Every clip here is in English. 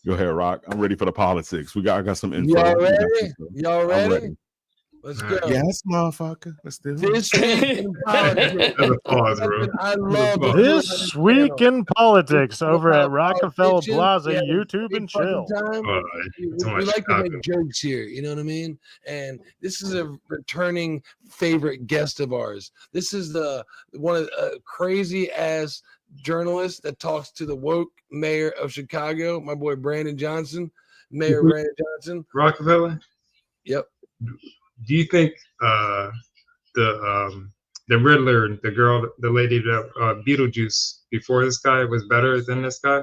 Go ahead, Rock. I'm ready for the politics. I got some info. Y'all ready? Y'all ready? Let's go. Yes, motherfucker. Let's do it. This week in politics. Pause, bro. I love This week in politics over at Rockefeller Plaza, YouTube and chill. We like to make jokes here, you know what I mean? And this is a returning favorite guest of ours. This is one of the crazy ass journalists that talks to the woke mayor of Chicago, my boy Brandon Johnson, Mayor Brandon Johnson. Rockefeller? Yep. Do you think the Riddler, the lady that Beetlejuice before this guy was better than this guy?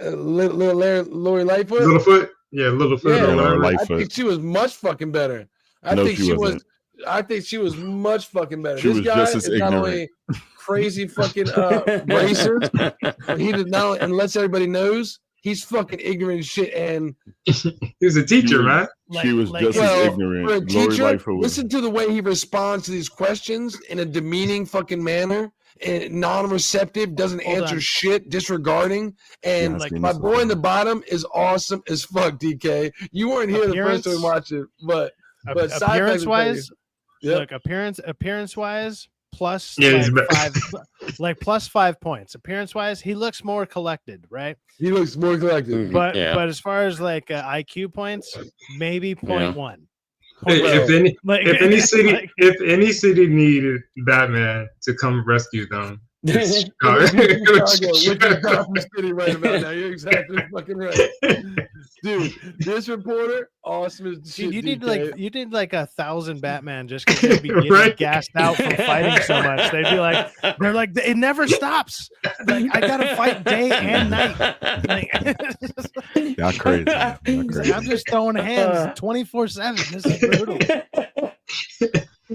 Lori Lightfoot? Littlefoot? Yeah, Littlefoot. Yeah, or I think she was much fucking better. I think she was much fucking better. She this was guy just as is not ignorant. only crazy fucking racist, but he did not only, and lets everybody knows he's fucking ignorant as shit. And he was a teacher, man. She was just as ignorant. For a teacher, was... listen to the way he responds to these questions in a demeaning fucking manner. And non-receptive, doesn't answer shit, disregarding. And my boy in the bottom is awesome as fuck, DK. You weren't here the first time we watched it, but appearance-wise, look, appearance-wise, plus plus 5 points. Appearance-wise, he looks more collected, right? He looks more collected. But as far as like IQ points, maybe 0.1. If any city needed Batman to come rescue them, Chicago, which is Gotham City right about now. You're exactly fucking right, dude. This reporter, awesome as shit. You need like 1,000 Batman just because they'd be getting gassed out from fighting so much. They'd be like, it never stops. Like I gotta fight day and night. Like, y'all crazy. Like, I'm just throwing hands 24/7. This is brutal.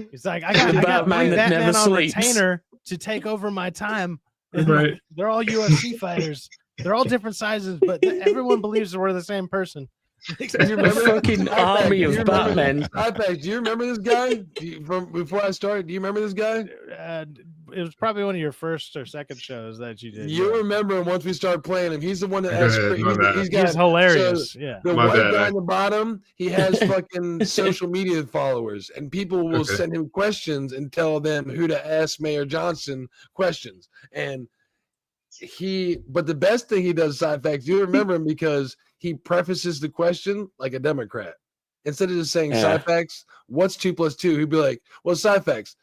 He's like, I got Batman on retainer to take over my time. Right. They're all UFC fighters. They're all different sizes, but everyone believes we're the same person. You remember fucking army of Batman. Do you remember this guy from before I started? Do you remember this guy? It was probably one of your first or second shows that you did. You remember him once we started playing him. He's the one that has. He's hilarious. So yeah. The white guy on the bottom, he has fucking social media followers, and people will send him questions and tell them who to ask Mayor Johnson questions. And but the best thing he does, side facts, you remember him because he prefaces the question like a Democrat. Instead of just saying Cyfax, what's 2 + 2? He'd be like, well, Cyfax,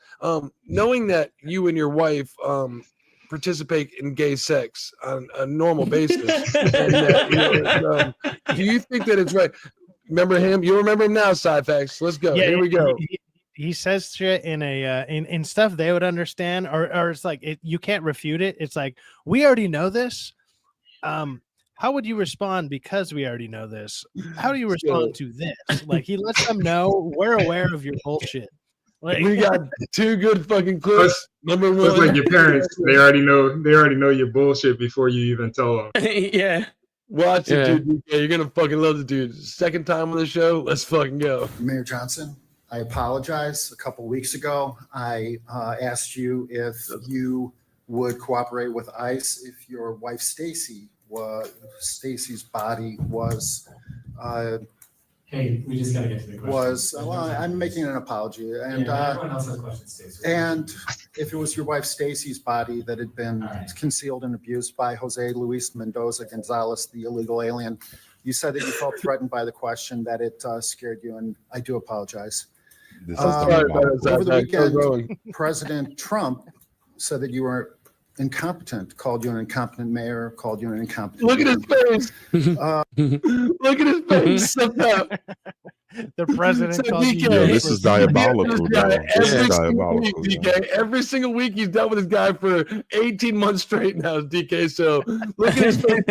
knowing that you and your wife participate in gay sex on a normal basis, and, do you think that it's right? Remember him? You remember him now, Cyfax. Let's go. Yeah, here we go. He says shit in a in stuff they would understand, or it's like you can't refute it. It's like, we already know this. How would you respond because we already know this? How do you respond to this? Like, he lets them know we're aware of your bullshit. Like, we got 2 good fucking clips. Number one, it's like your parents. They already know your bullshit before you even tell them. Yeah. Watch it, dude. You're gonna fucking love the dude. Second time on the show. Let's fucking go. Mayor Johnson, I apologize. A couple weeks ago, I asked you if you would cooperate with ICE if your wife Stacy's body was hey, we just gotta get to the question. I'm making an apology, and everyone else has questions, Stacey. And if it was your wife Stacy's body that had been concealed and abused by Jose Luis Mendoza Gonzalez, the illegal alien, you said that you felt threatened by the question, that it scared you, and I do apologize. Over the weekend, President Trump said that you were incompetent, called you an incompetent mayor, called you an incompetent. Look at his face. Look at his face. The president called you. This is diabolical. Every single week he's dealt with this guy for 18 months straight now, DK. So look at his face.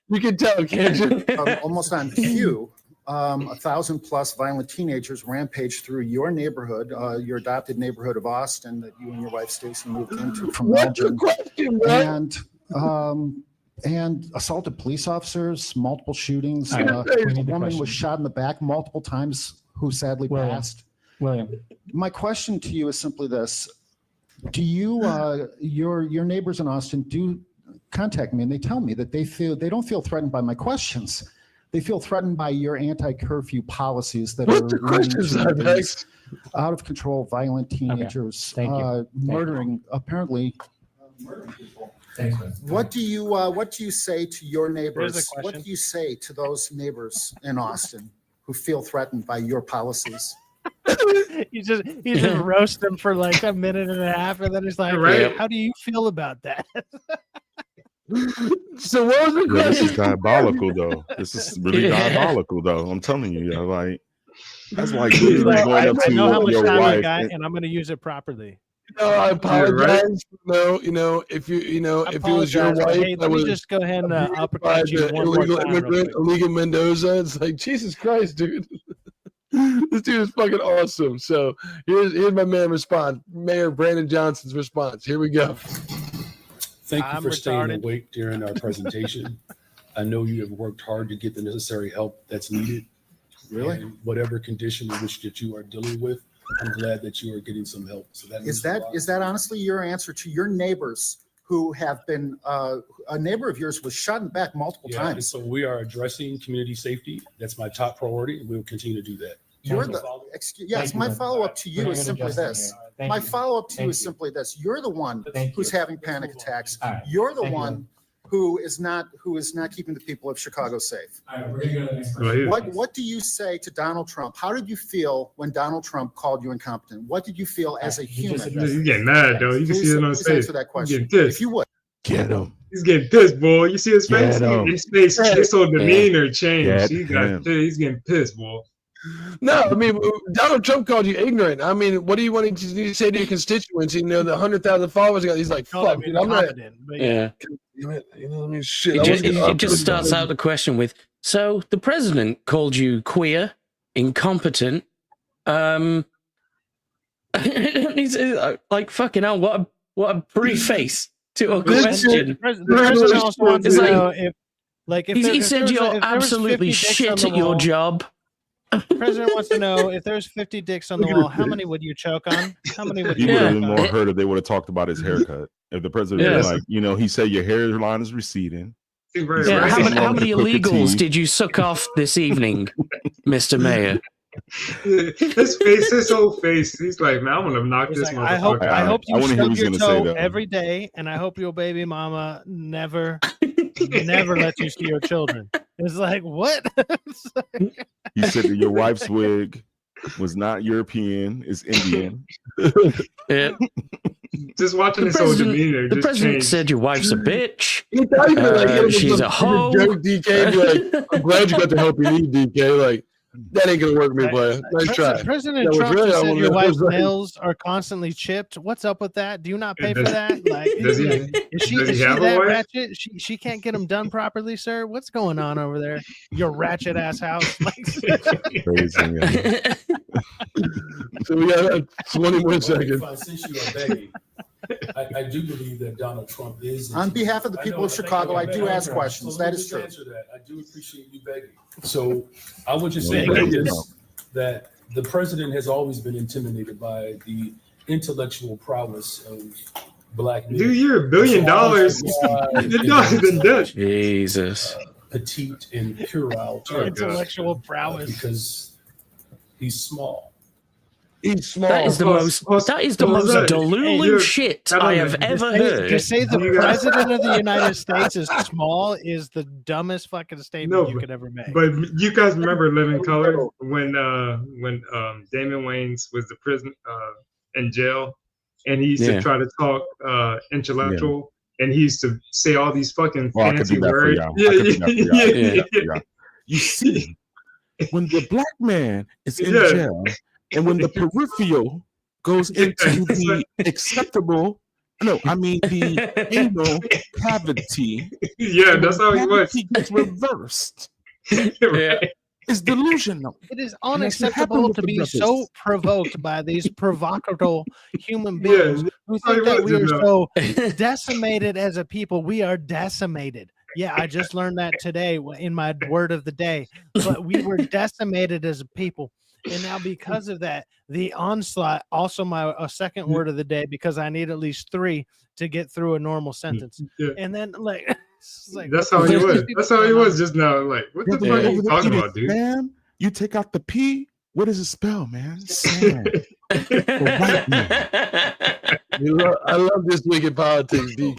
You can tell, can't you? Almost on cue. 1,000+ violent teenagers rampaged through your neighborhood, your adopted neighborhood of Austin that you and your wife Stacy moved into from Belgium, and assaulted police officers, multiple shootings. A woman was shot in the back multiple times, who sadly passed. William, my question to you is simply this: do you, your neighbors in Austin, do contact me and they tell me that they don't feel threatened by my questions. They feel threatened by your anti-curfew policies that What's the are leading questions, to Ibex? these out of control, violent teenagers, Thank you. murdering people. Thanks, man. What do you say to your There's a neighbors? question. What do you say to those neighbors in Austin who feel threatened by your policies? You just roast them for like a minute and a half, and then he's like, Right. "How do you feel about that?" So what was the Yeah, this question? is diabolical, though. This is really diabolical, though. I'm telling you, yeah, like that's like He's literally like, going up I know how to much your time you wife. got, and I'm going to use it properly. No, I apologize. right. If it was your Apologize, but wife, hey, that let me was just go ahead and by uppercut you the one more illegal time. Real immigrant, quick. illegal Mendoza. It's like Jesus Christ, dude. This dude is fucking awesome. So here's my man response, Mayor Brandon Johnson's response. Here we go. Thank you I'm for staying retarded. awake during our presentation. I know you have worked hard to get the necessary help that's needed. Really? And whatever condition in which that you are dealing with, I'm glad that you are getting some help. So that Is means a lot. that honestly your answer to your neighbors who have been a neighbor of yours was shot in the back multiple Yeah, and times? so we are addressing community safety. That's my top priority, and we will continue to do that. You're Council, the yes. Thank you, My man. follow-up to you We're is gonna simply adjust it this. here. Thank My you. follow-up to you Thank is you. simply this. You're the one Thank who's you. having panic attacks. All right. You're the Thank you, one man. who is not keeping the people of Chicago safe. All right, we're gonna go to the next Well, question. yeah. What do you say to Donald Trump? How did you feel when Donald Trump called you incompetent? What did you feel as a He just human? He's getting mad though. You can see it on his Please face. answer that He's question. getting pissed. If you would. Get him. He's getting pissed, boy. You see his face? Get him. His face, his whole demeanor changed. Get him. He's getting pissed, boy. No, I mean Donald Trump called you ignorant. I mean, what do you want to say to your constituents? You know, the 100,000 followers. He's like, Called fuck, him dude, I'm not. incompetent, but Yeah. Damn it, you know, I mean, shit. It just starts out the question with, so the president called you queer, incompetent. He's like, fucking hell, what a preface to a question. the president also wants It's to like- know if He said you're absolutely shit at your job. The president wants to know if there's 50 dicks on the wall, how many would you choke on? How many would He you would have choke been on? more hurt if they would have talked about his haircut. If the president Yeah. was like, he said your hairline is receding. Right, Yeah, right. how many Crooked illegals teeth. did you suck off this evening, Mr. Mayor? His face, his whole face. He's like, man, I'm gonna knock He's this like, motherfucker I out. hope you I wanna hear what stub he's your gonna say, toe though. every day, and I hope your baby mama never lets you see your children. It's like, what? He said that your wife's wig was not European, it's Indian. Yeah. Just watching The his whole president, demeanor the just president changed. said your wife's a bitch. He thought you were like, it was She's some a hoe. joke, DK. Be like, I'm glad you got the help you need, DK. Like, that ain't gonna work, me, player. Nice try. President That was Trump really- just I said your won't- wife's nails are constantly chipped. What's up with that? Do you not pay for that? Like, Does he? is she does he have a that wife? ratchet? She can't get them done properly, sir. What's going on over there? Your ratchet ass house. Like, Crazy, yeah. So we got 20 more seconds. Since you are begging, I do believe that Donald Trump is. On behalf of the people of Chicago, I do ask questions. That is true. Answer that. I do appreciate you begging. So I would just No, say thank you. this, that the president has always been intimidated by the intellectual prowess of black men. Dude, you're $1 billion. You're not even dead. Jesus. Petite and puerile terms, intellectual prowess. because he's small. He's small. That is the most Delulu Hey, shit I don't I know. have ever To heard. say the You guys- president of the United States is small is the dumbest fucking statement No, you could ever make. But you guys remember Living Color when Damon Wayans was the prison in jail, and he used Yeah. to try to talk intellectual, and he used to say all these fucking Well, I could fancy do that for words. y'all. I could do that for y'all. Yeah. Yeah. You see, when the black man is in Yeah. jail, and when the peripheral goes into the acceptable, no, I mean the anal cavity, Yeah, that's how he was. cavity gets reversed. Right. It's delusional. It is that's what unacceptable happened to with be the so brothers. provoked by these provocative human Yeah, beings who how he think that was, we are you so decimated as a people. We are decimated. Yeah, I just learned that today in my word of the day. But we were decimated as a people. And now because of that, the onslaught, also a second word of the day, because I need at least 3 to get through a normal sentence. Yeah. And then like, That's how he was. That's how he was just now. Like, what the fuck are you Over talking the about, dude? Sam, you take out the P. What does it spell, man? Sam. The white man. I love this week in politics, D.